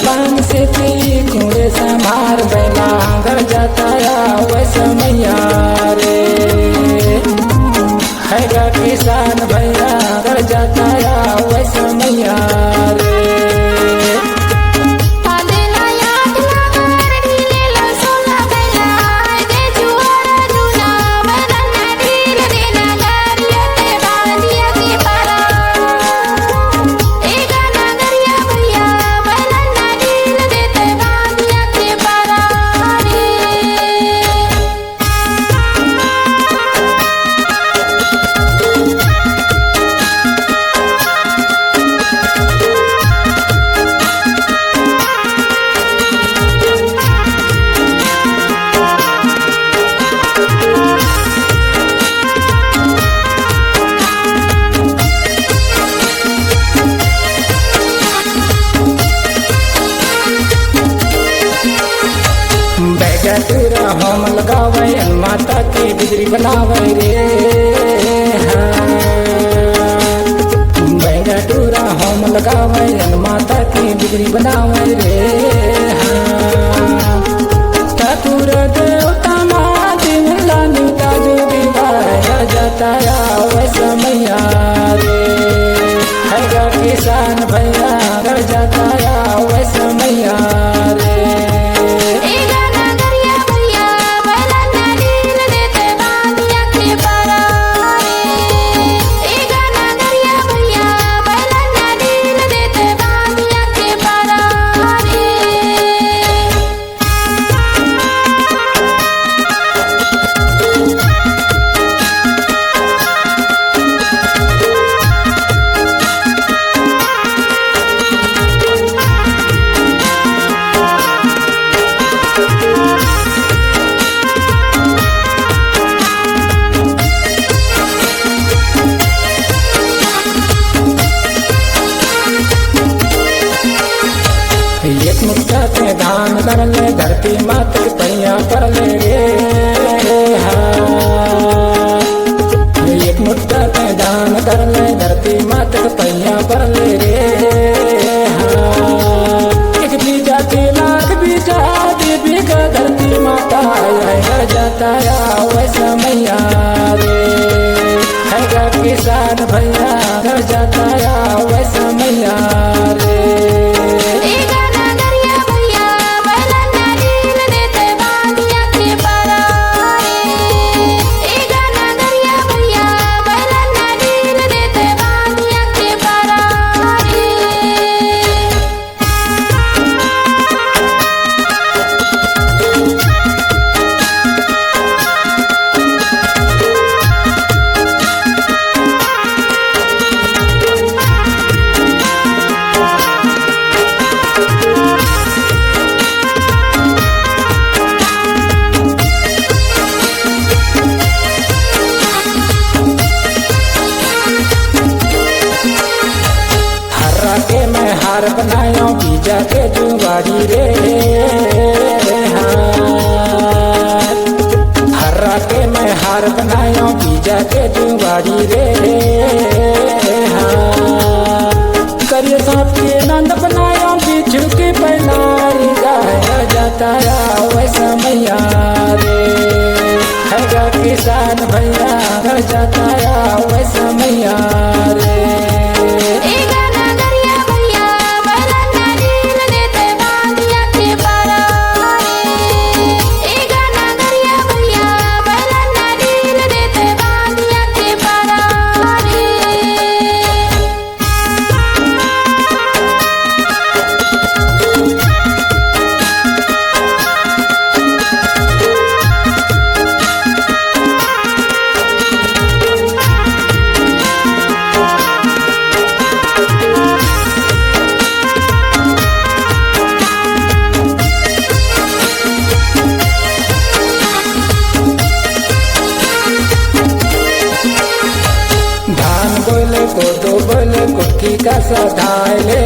पान से पी कुड़े संभार बैला घर जाता वैसा मैया रे हैगा किसान भैया घर जाता वैसा मैया रे। बैगटूरा हम लगावे माता की बिजली बनावे रे बैगटूरा हम लगावे माता की बिजली बनावे रे ठाकुर देवता माती मिला नीता जो दिवाया जाता वैसा मैया रे हैगा किसान भैया घर जाता वैसा मैया रे। एक मुट्ठा से धान कर ले धरती मात के पैया पर ले रे एक मुट्ठा से धान कर ले धरती मात के पैया पर ले रे एक बीजा के लाख बीजा बीघा धरती माता हैगा जाता वैसा मैया रे हैगा किसान भैया घर जाता वैसा मैया रे। के मैं हार बनाया बीजा के जुगाड़ी रे हर्रा के मैं हार बनाया बीजा के जुगाड़ी रे करिए सांप के नंद बनाया बिच्छू के पैनारी गाया जाता वैसा मैया रे हैगा किसान भैया घर जाता वैसा मैया रे। को बोल कुटकी का सधाए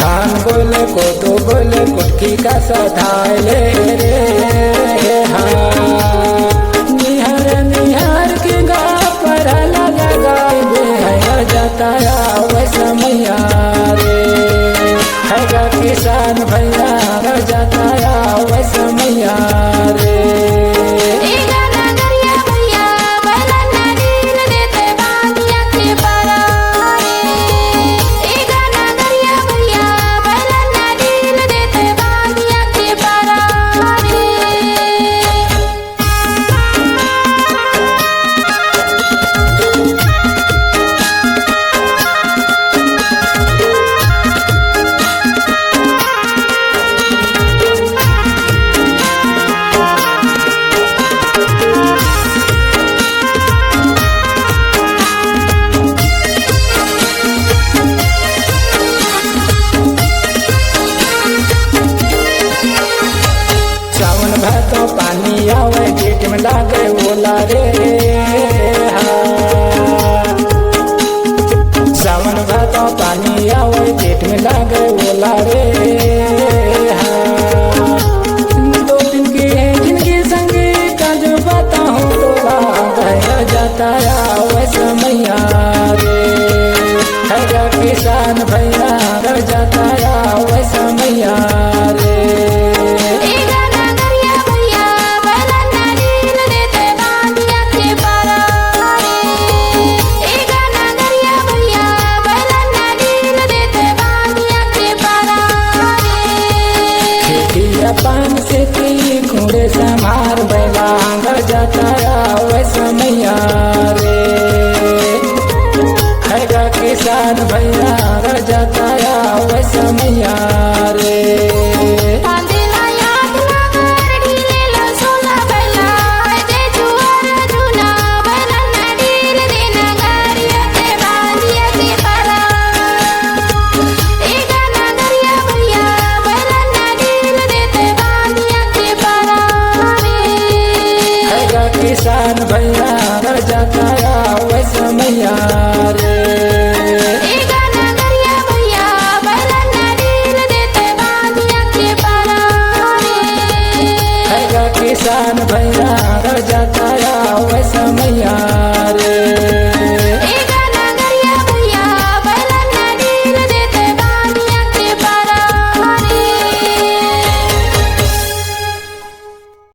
धान बोले को दो बोले कुटकी का सधाए निहार निहार के गा पर लगा जाता वैसा किसान भैया